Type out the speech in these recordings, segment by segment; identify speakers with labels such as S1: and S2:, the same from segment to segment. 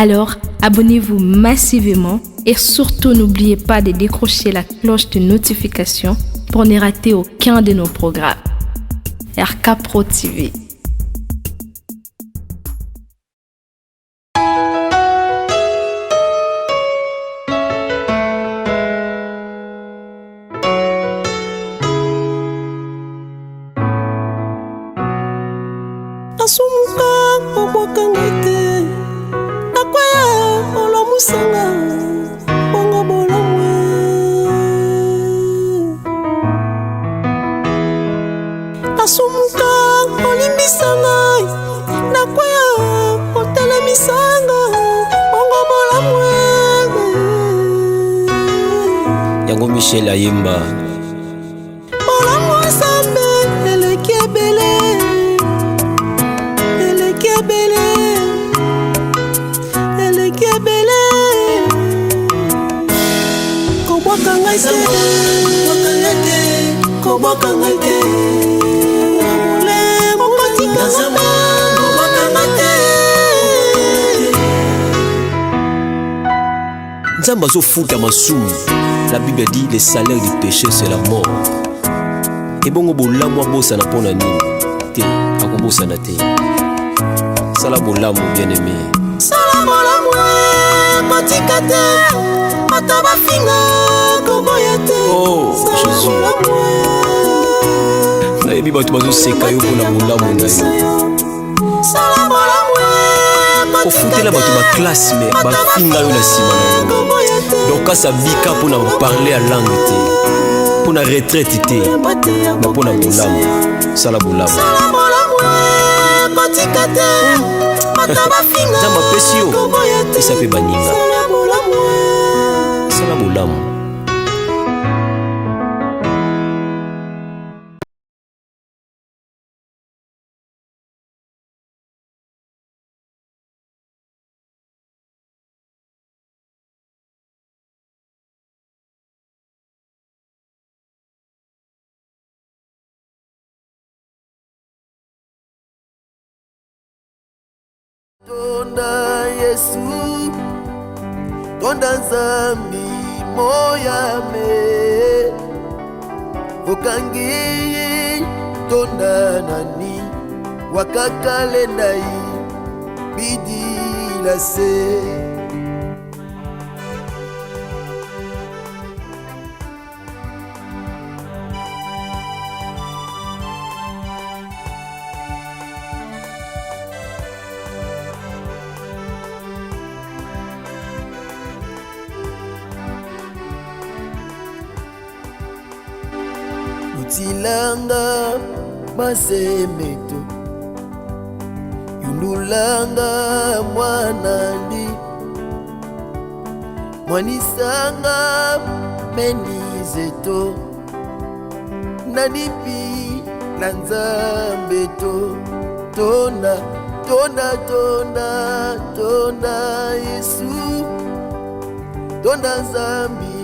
S1: Alors, abonnez-vous massivement et surtout n'oubliez pas de décrocher la cloche de notification pour ne rater aucun de nos programmes. RK Pro TV.
S2: Asumuka obokangete nakwaya olomusanga bongo bolamwe Asumuka olimbisanga nakwaya otelemisanga bongo bolamwe
S3: Yango Michel Ayemba
S2: bolamwe sambe elekebele
S3: Nzamba zo futa masumu. La Bible dit le salaire du péché c'est la mort. Et bongo bolamwa bosa na pona nini te akobosa na te. Sala bolamu bien aimé.
S2: Sala bolamu matikate mataba finga koboyate.
S3: Oh Jésus. Na yebi bato bazo seka yo pona bolamu na yo.
S2: Sala bolamu
S3: ofutela bato ba classe mais ba finga yo na sima na yo. Donc kasa bika pona parler à langue te. Pona retraite te. Na pona bolamu. Sala bolamu.
S2: Sala bolamu matikate mataba finga.
S3: Nzamba pesi yo. Isa pe baninga. Sala bolamu.
S4: Tonda Yesu, tonda Nzambi moyame, vokangi tonda nani, wakakale nai, bidi la se. Tilanga masemeto yundulanga mwanandi mwanisanga menizeto nanipi na Nzambeto tonda tonda tonda tonda Yesu tonda Nzambi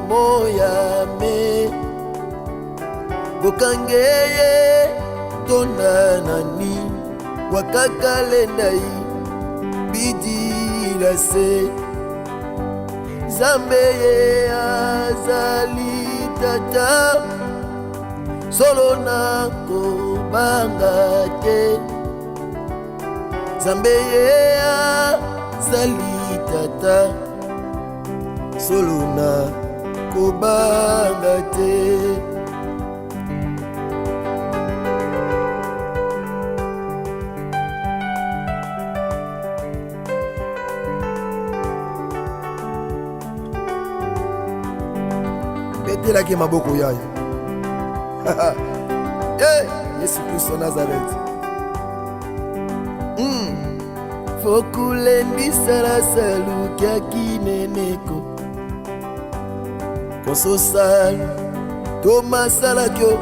S4: moyame bokangeye tonda nani wakakale nai bidila se Nzambe azali tata solo na kobanga te Nzambe azali tata solo na kobanga te. Betelaki maboko yayo. Hey, Yesu Kristo Nazareth. Fokulendisala salukia kineneko kososal tomasala kyo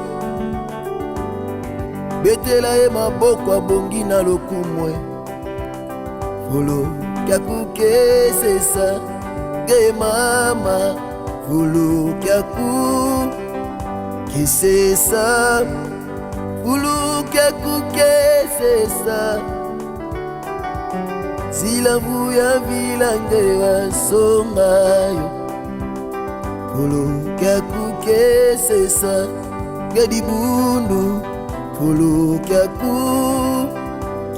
S4: betela ye maboko abongi na lokumwe folo kya kukesesa ge mama folo kya kukesesa folo kya kukesesa Zilavu ya vilange wasongayo Polo kya kukesesa Gadibundu Polo kya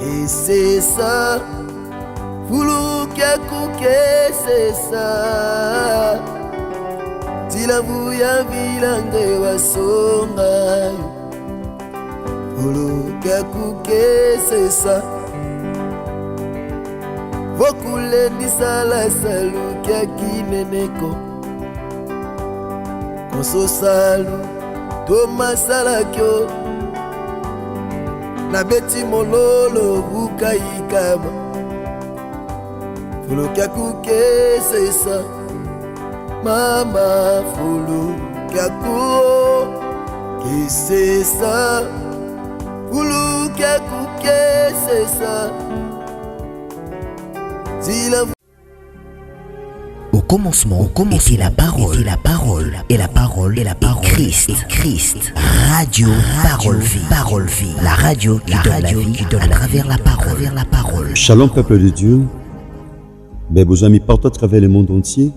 S4: kukesesa Polo kya kukesesa Zilavu ya vilange wasongayo Polo kya kukesesa Vokule nisala salu kya kineneko Konso salu Toma salakyo Na beti mololo buka ikama Fulu kya kukesesa Mama fulu kya kukesesa Fulu kya kukesesa
S5: Au commencement, était la parole, et la parole, Christ. Radio, parole vie, la radio qui donne la vie à travers la parole.
S6: Shalom peuple de Dieu, vos amis partout à travers le monde entier.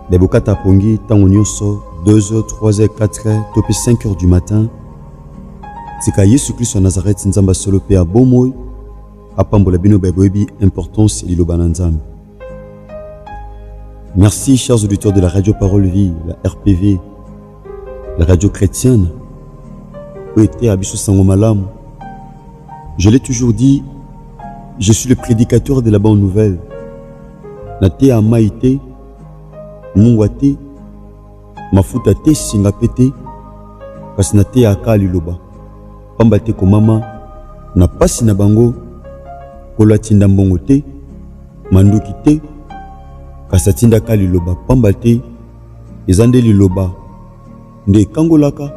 S6: Bokata pongi tango nyonso 2h, 3h, 4h, topé 5h du matin. Tika Yesu Christ en Nazareth nzamba solo pe a bomoy. Apambola bino baboyebi importance liloba na Nzambe. Merci chers auditeurs de la radio Parole Vie, la RPV, la radio chrétienne. Oete abiso sango malamu. Je l'ai toujours dit, je suis le prédicateur de la bonne nouvelle. Nate amaite, mungwate, mafuta te singapete, kasi nate aka liloba. Pambate komama, na pasi na bango. Kola tinda mbongo te, manduki te, kasa tinda ka liloba pamba te, ezande liloba, nde kangolaka,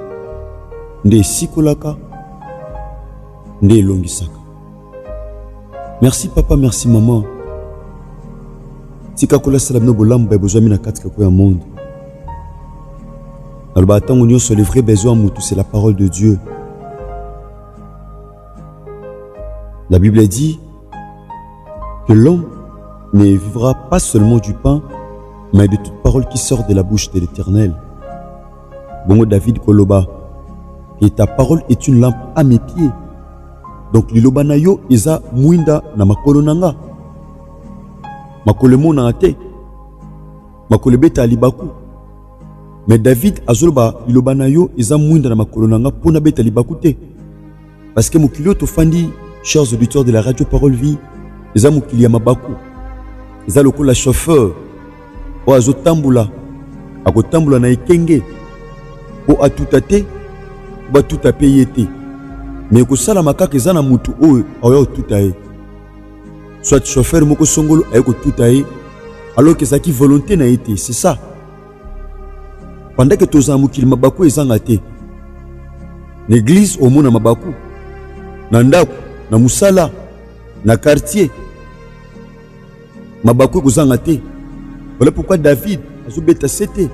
S6: nde sikolaka, nde longisaka. Merci papa, merci maman. Tika kola salam no bolambo ba bozami na katika ko ya monde. Alba tango nyonso les vrais besoins mutu, c'est la parole de Dieu. La Bible dit que l'homme ne vivra pas seulement du pain, mais de toute parole qui sort de la bouche de l'Éternel. Bongo David Koloba, et ta parole est une lampe à mes pieds. Donc liloba na yo eza muinda na makolo nanga. Makole mona ate. Makole beta libaku. Mais David azoloba liloba na yo eza muinda na makolo nanga pona beta libaku te. Parce que mokilio to fandi, chers auditeurs de la radio Parole Vie, eza mokili ya mabaku, eza lokola chauffeur o azotambula akotambula na ekenge po atuta te batuta pe ye te, mais kosala makaka eza na mutu oyo aoya otuta ye, soit chauffeur moko songolo aye kotuta ye alors que ezalaki volonté na ye te. C'est ça. Pendant que tozala mokili mabaku ezanga te, na église omona mabaku, na ndako, na musala, na quartier mabaku kozanga te. Voilà pourquoi David azobeta sete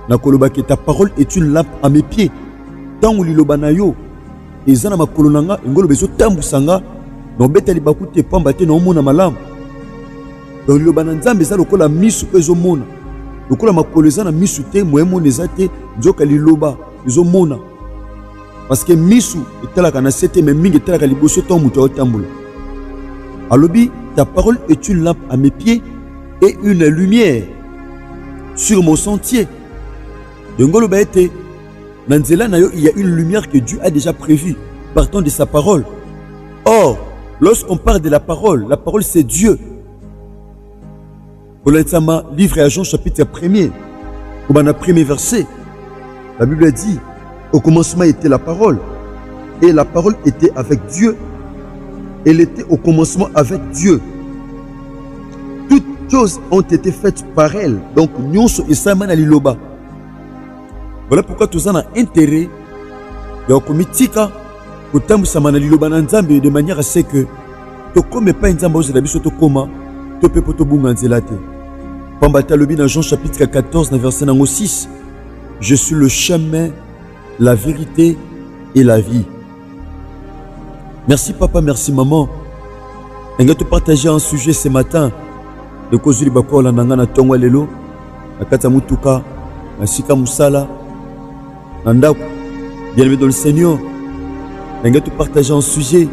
S6: na koloba ke ta parole est une lampe à mes pieds. Tango liloba na yo ezana makolo nanga ngolo bezo tambusanga no beta libaku te pamba te no mona malamu. Donc liloba na Nzambe eza lokola misu ezo mona, lokola makolo eza na misu te moyemo neza te nzoka liloba ezo mona. Parce que misu etalaka na sete mais mingi etalaka liboso to muto otambola. Alobi, ta parole est une lampe à mes pieds et une lumière sur mon sentier. Dengolo baete, nanzela na yo, il y a une lumière que Dieu a déjà prévue, partant de sa parole. Or, lorsqu'on parle de la parole c'est Dieu. Koletsama, livre à Jean chapitre 1er, comme on a premier verset, la Bible dit, au commencement était la parole, et la parole était avec Dieu. Elle était au commencement avec Dieu. Toutes choses ont été faites par elle. Donc, nyonso esama na liloba. Voilà pourquoi tous en a intérêt de komitika kotambusa na liloba na Nzambe de manière à ce que to comme pas Nzambe ozo biso to koma to pe poto bunga nzela te. Pamba talobi dans Jean chapitre 14 verset 6. Je suis le chemin, la vérité et la vie. Merci papa, merci maman. Et nous partager un sujet ce matin de Kozuli Bakola Nangana Tongwa Lelo, Nakata Mutuka, Nasika Musala, Nandaku, bien-aimé dans le Seigneur. Et nous partager un sujet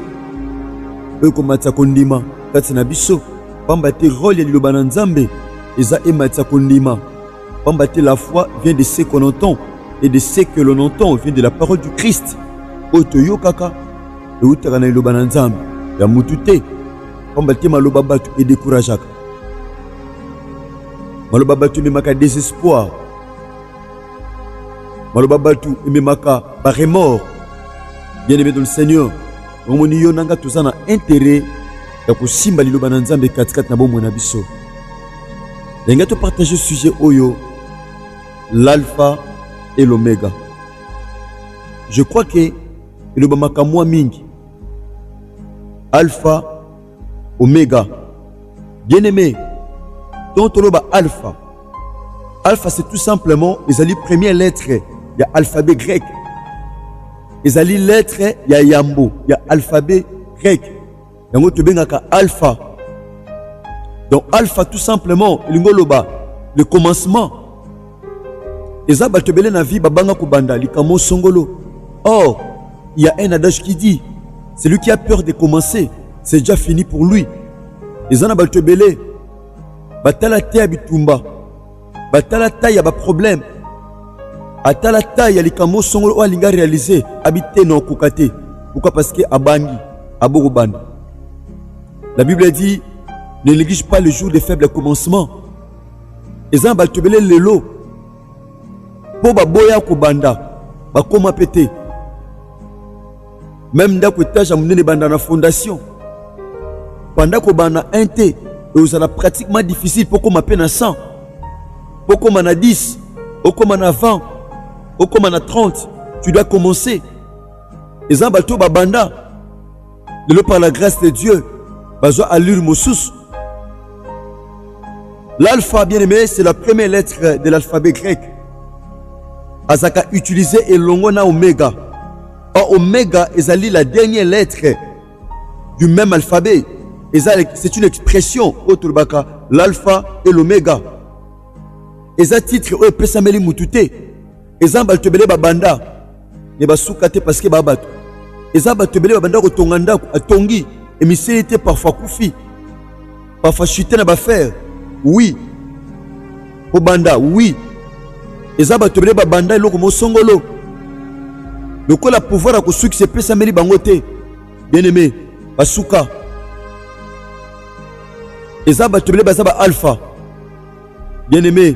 S6: de Komata Kondima, Katina Biso, Pambate rôle et Lubana Nzambe, Eza Emata Kondima. Pambate la foi vient de ce qu'on entend, et de ce que l'on entend vient de la parole du Christ. Otoyo Kaka, et Utarana Lubana Nzambe, ya Mutute. Pambate maloba batu et décourageaka. Maloba batu memaka désespoir. Maloba batu memaka par remords. Bien-aimé dans le Seigneur, omoni yo nanga tozana intérêt ya kosimba liloba na Nzambe katikati na bomoi na biso. Lenga to partager sujet oyo l'alpha et l'oméga. Je crois que liloba makamwa mingi. Alpha Oméga. Bien-aimé, donc alpha. Alpha, c'est tout simplement les premières lettres. Il y a alphabet grec. Les lettres, il y a yambo. Il y a alphabet grec. Il y a alpha. Donc alpha, tout simplement, le commencement. Les abatebele na vie babanga kubanda likamo songolo. Or, il y a un adage qui dit, celui qui a peur de commencer, c'est déjà fini pour lui. Les ana baltebele batala te bitumba batala ta ya ba problème atala ta ya likamo songolo o alinga réaliser habité non kokate. Pourquoi? Parce que abangi abogobanda. La Bible dit ne néglige pas le jour des faibles commencements. Les ana baltebele lelo po baboya ko banda bakoma pété. Même ndako étage amunene banda na fondation. Pendant qu'on a un thé, vous avez pratiquement difficile pour qu'on m'appelle à 100, pour qu'on m'en a 10, pour qu'on m'en a 20, pour qu'on m'en a 30. Tu dois commencer. Et ça, bateau babanda, par la grâce de Dieu, bazo allure moussous. L'alpha, bien aimé, c'est la première lettre de l'alphabet grec. Azaka utilisé et longona oméga. Or, oméga est la dernière lettre du même alphabet. C'est une expression autre baka l'alpha et l'oméga. Eza titre o pesameli mutute. Eza baltebele babanda ne basukate parce que babatu. Eza baltebele babanda ko tonganda atongi émisérité parfois kufi. Parfois chuter na bafaire. Oui. Obanda oui. Eza baltebele babanda eloko mosongolo. Le ko la pouvoir a ko succès pesameli bangote. Bien-aimé, basuka. Et ça, alpha. Bien aimé.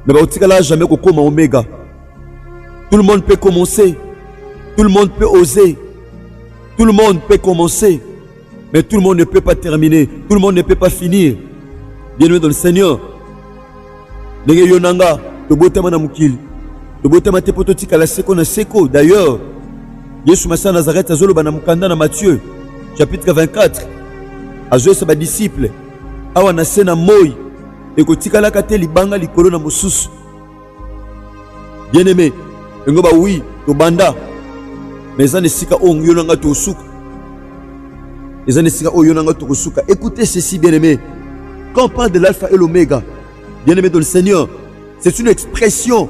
S6: Mais jamais comme oméga. Tout le monde peut commencer. Tout le monde peut oser. Tout le monde peut commencer. Mais tout le monde ne peut pas terminer. Tout le monde ne peut pas finir. Bien aimé dans le Seigneur. D'ailleurs, Yesu Massa Nazareth azolo bana mukanda na Matthieu chapitre 24. Azoye sa ba disciple awa na sena moi ekotikala kate libanga likolo na mosusu. Bien aimé, ngoba oui to banda mais ça ne sika ongo yonanga to suka. Les sika o yonanga to suka. Écoutez ceci bien aimé. Quand on parle de l'alpha et l'oméga, bien aimé dans le Seigneur, c'est une expression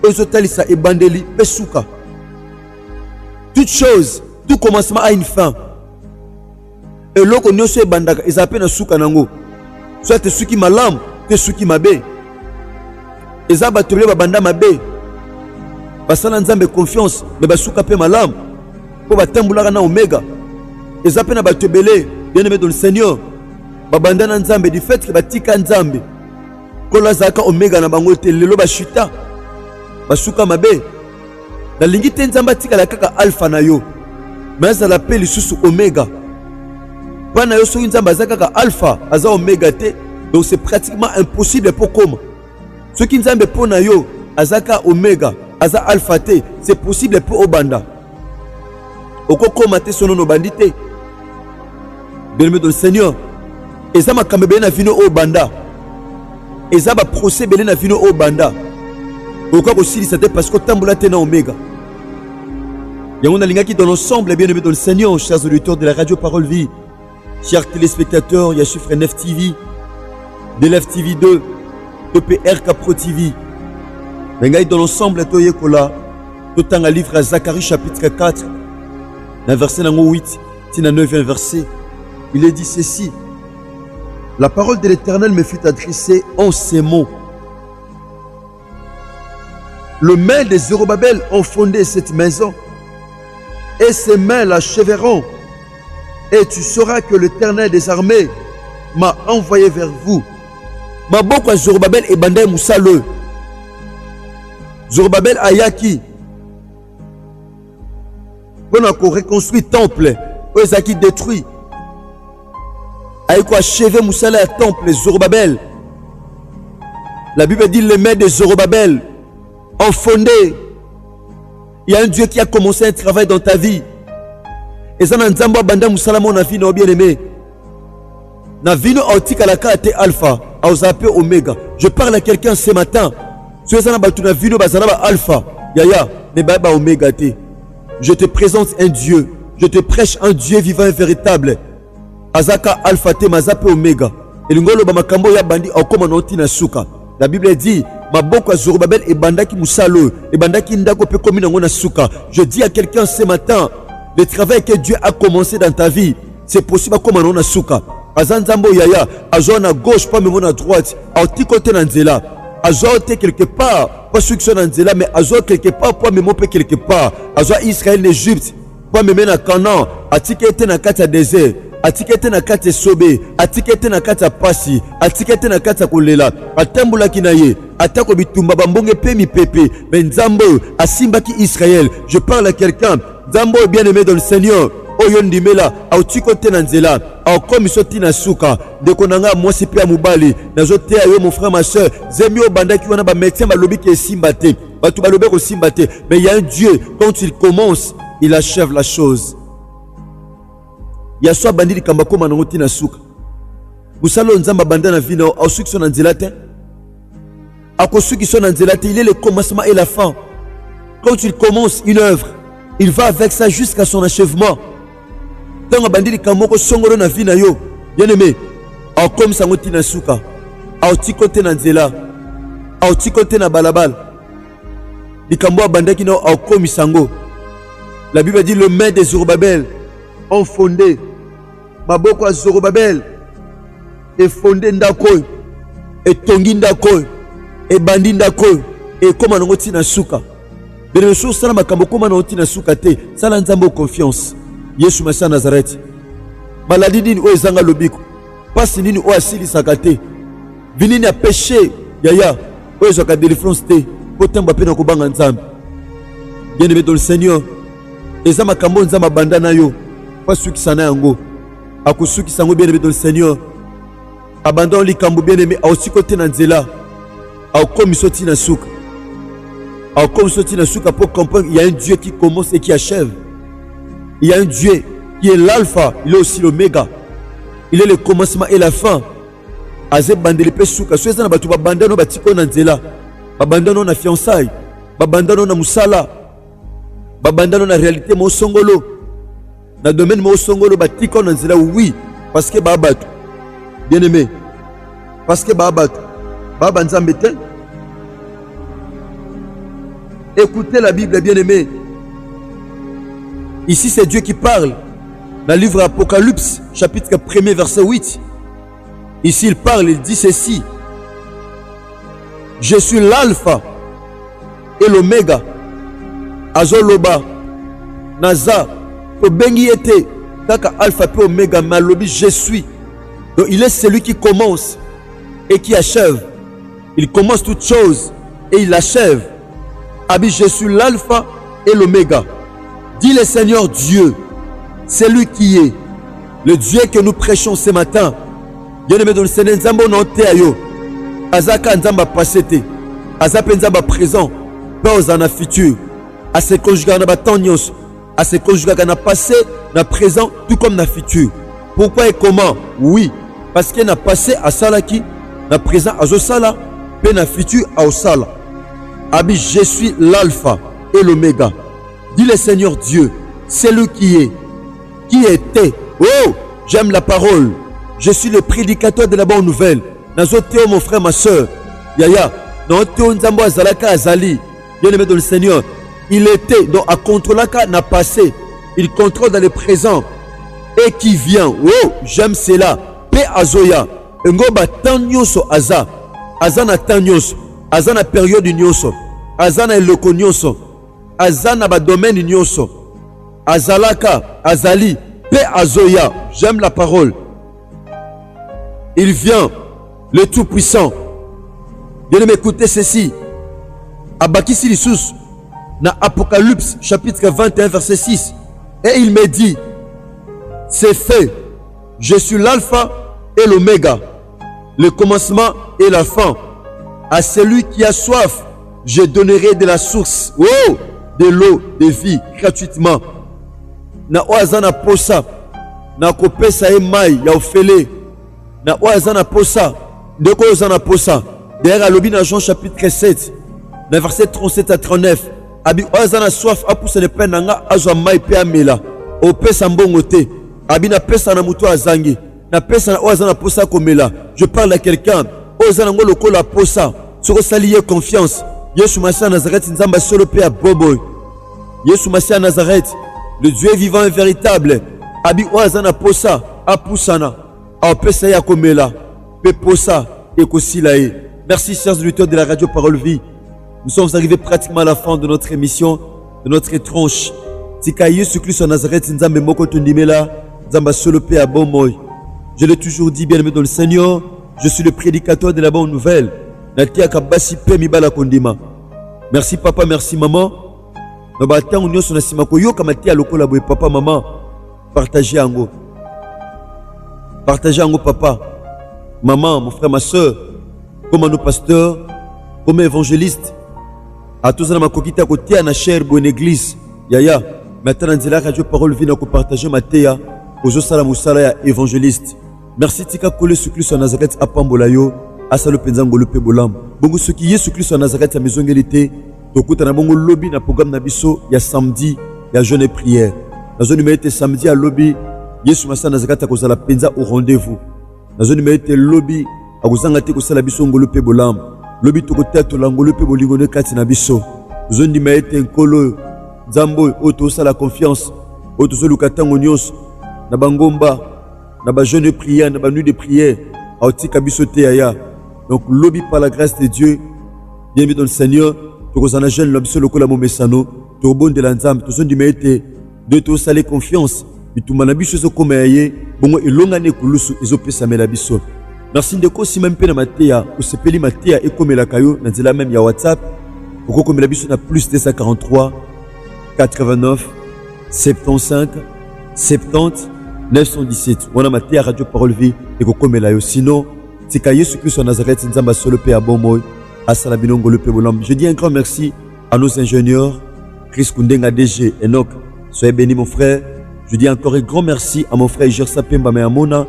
S6: ozotalisa e bandeli pesuka. Toute chose, tout commencement a une fin. Et l'autre nous se bandaka, ils appellent un souka nango. Soit te souki malam, te souki mabe. Ils abattent le banda mabe. Basala nzambe confiance, mais basuka pe malam. Pour batambula na oméga. Ils appellent abatebele, bien aimé dans le Seigneur. Babanda na nzambe du fait que batika nzambe. Kola zaka oméga na bangote lelo bashuta. Basuka mabe. Na lingi te nzamba tika la kaka alpha na yo. Mais ça l'appelle sous oméga. Pana yo soki nzamba za kaka alpha aza oméga te. Donc c'est pratiquement impossible pour comment. Ce qui nzambe pona yo azaka oméga aza alpha te, c'est possible pour obanda. Okokoma te sono no bandite. Bien-aimé dans le Seigneur. Eza makambe bena vino obanda. Eza ba procès bena vino obanda. Pourquoi aussi ça te parce que tambula te na oméga. Yangon Lingaki dans l'ensemble, bien aimé dans le Seigneur, chers auditeurs de la radio Parole Vie, chers téléspectateurs, il y a chiffre NF TV, de l'F TV 2, de PRK Pro TV. Lingaki dans l'ensemble, Toye Kola, tout un livre à Zacharie chapitre 4, dans le verset 8, dans le 9e verset, il est dit ceci. La parole de l'Éternel me fut adressée en ces mots. Le mains des Zorobabel ont fondé cette maison, et ses mains l'achèveront. Et tu sauras que l'Éternel des armées m'a envoyé vers vous. Ma boko à Zorobabel et Bandai Moussale. Zorobabel Ayaki. On a reconstruit le temple. On a détruit. Aïko achevé Moussale à temple Zorobabel. La Bible dit les mains de Zorobabel ont fondé. Il y a un Dieu qui a commencé un travail dans ta vie. Et ça n'a pas banda Moussala mon avis non bien aimé. Na vie no otikalaka te alpha, auzape oméga. Je parle à quelqu'un ce matin. Tu es un batu na vie no bazana ba alpha. Yaya, mais ba oméga te. Je te présente un Dieu. Je te prêche un Dieu vivant et véritable. Azaka alpha te mazape oméga. Et l'ungolo ba makambo ya bandi okoma noti na suka. La Bible dit Maboko à Zorobabel et bandaki Moussalo et bandaki ndako pe komi nango na suka. Je dis à quelqu'un ce matin, le travail que Dieu a commencé dans ta vie, c'est possible comme on a suka. Azanzambo yaya, azo na gauche pas même à droite, à ti côté na nzela. Azo te quelque part, pas ceux qui sont dans nzela mais azo quelque part pas même pe quelque part. Azo Israël l'Égypte, pas même na Canaan, a ti été na kata désert. Atikete na kati sobe, atikete na kati pasi, atikete na kati kolela, atambula kinaye, atako bitumba bambonge pe mi pepe, mais Nzambo asimbaki Israël. Je parle à quelqu'un, Nzambo est bien aimé dans le Seigneur. Oyo ndimela, au tikote na nzela, au komisoti na suka, dekonanga mwasi pe mubali, nazote ayo mon frère ma soeur, zemio bandaki wana ba médecin balobi ke simbate, batu balobi ko simbate, mais il y a un Dieu quand il commence, il achève la chose. Ya soit bandit kambako manongoti na suka. Musalo nzamba banda na vino au suki son nzilate. Ako suki son nzilate, il est le commencement et la fin. Quand il commence une œuvre, il va avec ça jusqu'à son achèvement. Tant bandit kambako songoro na vina yo. Bien aimé, au comme sangoti na suka. Au tikote na nzela. Au tikote na balabal. Likambo bandaki no au comme sango. La Bible dit le mains des Zorobabel ont fondé. Maboko à Zorobabel et fondé ndako et tongi ndako et bandi ndako et comme on na suka. Mais les choses ça makambo comme on na suka te, ça la nzambo confiance. Yesu Massa Nazareth. Maladie nini o ezanga lobiko. Pasi nini o asili sakate. Vinini a péché yaya o ezoka délivrance te. Potamba pe na kobanga nzambe. Bien aimé dans le Seigneur. Eza makambo nzamba banda na yo. Pas ceux qui s'en yango. À ceux qui sont bien aimés dans le Seigneur. Abandonne les cambo bien aimés. À aussi côté Nanzela. À comme soti na souka. À comme soti na souka pour comprendre. Il y a un Dieu qui commence et qui achève. Il y a un Dieu qui est l'alpha. Il est aussi l'oméga. Il est le commencement et la fin. Azé bandeli pe souka. Ceux qui sont battu abandonne batiko Nanzela. Abandonne na fiançailles. Abandonne na musala. Abandonne na réalité mo songolo. Dans le domaine de Songolo, oui, parce que Babat, bien aimé, parce que Babat, Babanzambete. Écoutez la Bible, bien aimé. Ici, c'est Dieu qui parle. Dans le livre Apocalypse, chapitre 1er, verset 8. Ici, il parle, il dit ceci. Je suis l'alpha et l'oméga. Azoloba, Naza. Bengi était kaka alpha pe oméga malobi je suis. Donc il est celui qui commence et qui achève. Il commence toutes choses et il achève. Abi je suis l'alpha et l'oméga. Dit le Seigneur Dieu, c'est lui qui est le Dieu que nous prêchons ce matin. Bien aimé dans le Seigneur Nzambo no te ayo. Azaka Nzamba passé te. Azapa Nzamba présent. Pas aux futur. À ses conjugués na batanyos. À ses conjugués dans le passé, dans le présent, tout comme dans le futur. Pourquoi et comment? Oui, parce qu'il y a un passé à Salaki, dans le présent à Zosala, puis dans le futur à Osala. Abi, je suis l'alpha et l'oméga. Dit le Seigneur Dieu, celui qui est, qui était. Oh, j'aime la parole. Je suis le prédicateur de la bonne nouvelle. Nazoteo, mon frère, ma soeur. Yaya, Nazoteo Nzambo Azalaka Azali. Bien-aimé dans le Seigneur. Il était, donc à contrôlaka n'a passé. Il contrôle dans le présent. Et qui vient. Oh, j'aime cela. Pe Azoya. Ngoba Tanyoso Aza. Aza na Tanyoso. Aza na période nyonso. Aza na eloko nyonso. Aza na ba domaine nyonso. Azalaka, Azali. Pe Azoya. J'aime la parole. Il vient, le Tout-Puissant. Bien-aimé, écoutez ceci. Abakisi Lissous, dans Apocalypse, chapitre 21, verset 6. Et il me dit, c'est fait. Je suis l'alpha et l'oméga, le commencement et la fin. À celui qui a soif, je donnerai de la source, oh, de l'eau de vie, gratuitement. Na oazana posa, na kopesa emai, ya ofele. Na oazana posa, ndeko ozana posa. D'ailleurs, à l'objet dans Jean chapitre 7, dans verset 37 à 39, abi oazana soif, apousse ne peine nga azwa mai pe amela. O pesa mbongo te. Abi na pesa na muto azangi. Na pesa na oazana posa komela. Je parle à quelqu'un. Ozana ngo lokola posa. Soko saliye confiance. Yesu Masia Nazareth nzamba solo pe a boboy. Yesu Masia Nazareth, le Dieu vivant et véritable. Abi oazana posa, apusana. A pesa ya komela. Pe posa et kosilae. Merci chers auditeurs de la radio Parole Vie. Nous sommes arrivés pratiquement à la fin de notre émission, de notre tronche. Tika Yesu Christ en Nazareth, Nzambe moko tondimela, Nzamba solo pe a bon moy. Je l'ai toujours dit, bien-aimé dans le Seigneur, je suis le prédicateur de la bonne nouvelle. Natia kabasi pe mibala kondima. Merci papa, merci maman. Nobata unyo sona simako yo kamatia lokola boy papa maman. Partagez ango. Partagez ango papa. Maman, mon frère, ma soeur, comme nos pasteurs, comme évangélistes. À tous les gens qui côté à la chère bonne église. Yaya, maintenant la radio Parole Vie na ko partager ma teya aux salamoussala ya évangéliste. Merci tika kole sur Christ en Nazareth à Pambolayo, à Salo Penzango le Pebolam. Bongo ce qui est sur Christ en Nazareth à maison égalité. Tokuta na bongo lobby na programme na biso ya samedi ya jeûne et prière. Na zone numéro samedi à lobby Yesu Masia Nazareth à kozala penza au rendez-vous. Na zone numéro lobby à kozanga te kosala biso ngolo Pebolam. Lobi tokotea tolangolo pe bolingone kati na biso. Zondi maete nkolo Nzambo oto sala confiance. Oto so lukatango nyos na bangomba na ba jeûne de prière na ba nuit de prière. Aotika biso te aya. Donc lobi par la grâce de Dieu, bienvenue dans le Seigneur. Tokozana jeune lobiso lokola momesano. Tobon de la Nzambe. Zondi maete de to sala confiance. Bitumana biso so komaye bongo elongane kulusu ezopesa mela biso. Merci de si même pe na matea ou sepeli matea et comme la kayo na nzela même ya WhatsApp pour comme la biso na plus 243 89 75 70 917 on a matea radio Parole Vie et comme la yo sinon c'est ka Yesu Christ en Nazareth nzamba solo pe a bon moy asala binongo le pe bolam. Je dis un grand merci à nos ingénieurs Chris Kundenga DG Enoch, soyez béni mon frère. Je dis encore un grand merci à mon frère Gersa Pemba Meamona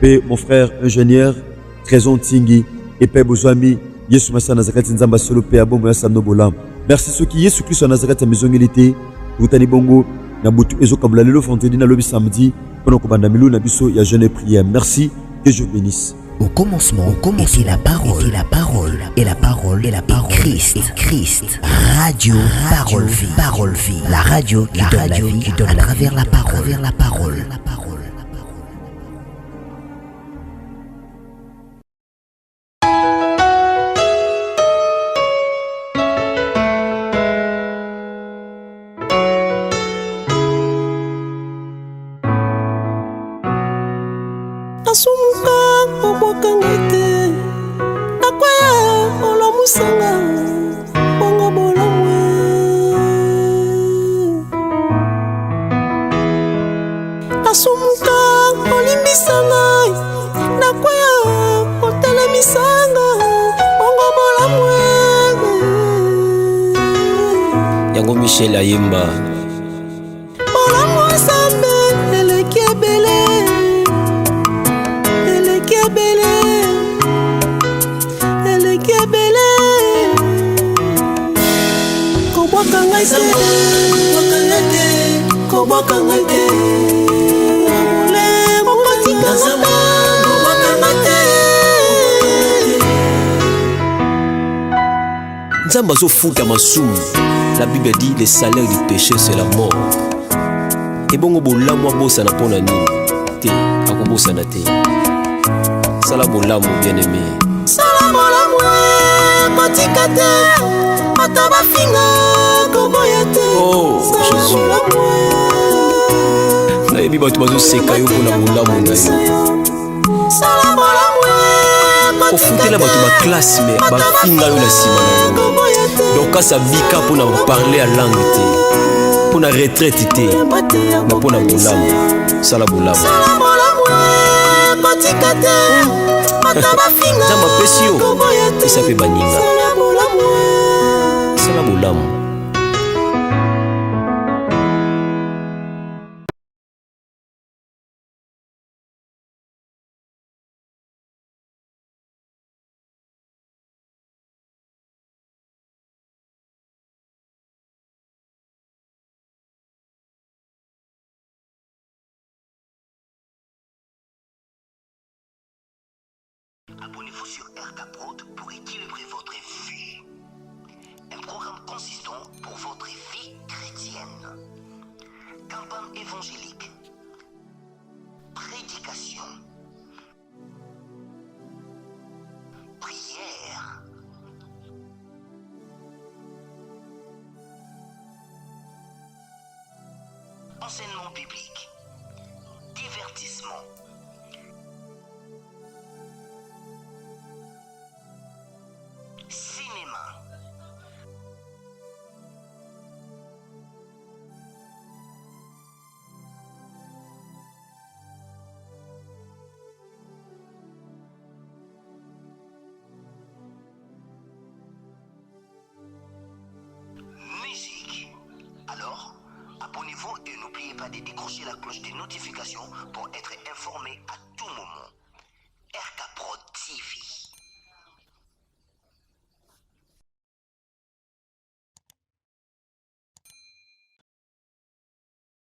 S6: et mon frère ingénieur Trésor Tingi et Père Bozwami, Yesu Masia Nazareth Nzamba solo pe abo moya samno bolam. Merci ceux qui Yesu Christ en Nazareth à maison milité, Boutani Bongo, na butu ezo kabula lelo vendredi na lobi samedi, pendant ko banda milu na biso ya jeûne et prière. Merci, que je bénisse.
S5: Au commencement, était la parole, et la parole, Christ. Radio Parole Vie, la radio qui donne la vie à travers la parole.
S2: Asumuka obokangete nakwaya olamusanga bongo bolamwe asumuka olimbisanga nakwaya otelemisanga bongo bolamwe
S3: yango Michel Ayemba
S2: bolamwe sambe elekebele bobwakanga te nazama bobwakanga te
S3: Nzambe azofuta masumu. La Bible dit le salaire du péché c'est la mort. Et bongo bolamu abosana mpona nini te akobosana te. Sala bolamu bien aimé.
S2: Sala bolamu kotika te ata bafinga koboya te.
S3: Oh Jésus. Nayebi bato bazoseka yo mpona bolamu na yo.
S2: Sala bolamu
S3: ofutela bato baklasse me bafinga yo na nsima na yo. Donc kasa bika mpona parler à langue te mpona retraite te na mpona bolamu. Sala bolamu nzambe apesi yo esa mpe baninga. Sala bolamu.
S7: Abonnez-vous sur RK Prod pour équilibrer votre vie. Un programme consistant pour votre vie chrétienne. Campagne évangélique. Prédication. Prière. Enseignement biblique. Divertissement. Cinéma. Musique. Alors, abonnez-vous et n'oubliez pas de décrocher la cloche des notifications pour être informé à tout moment. RK Prod TV.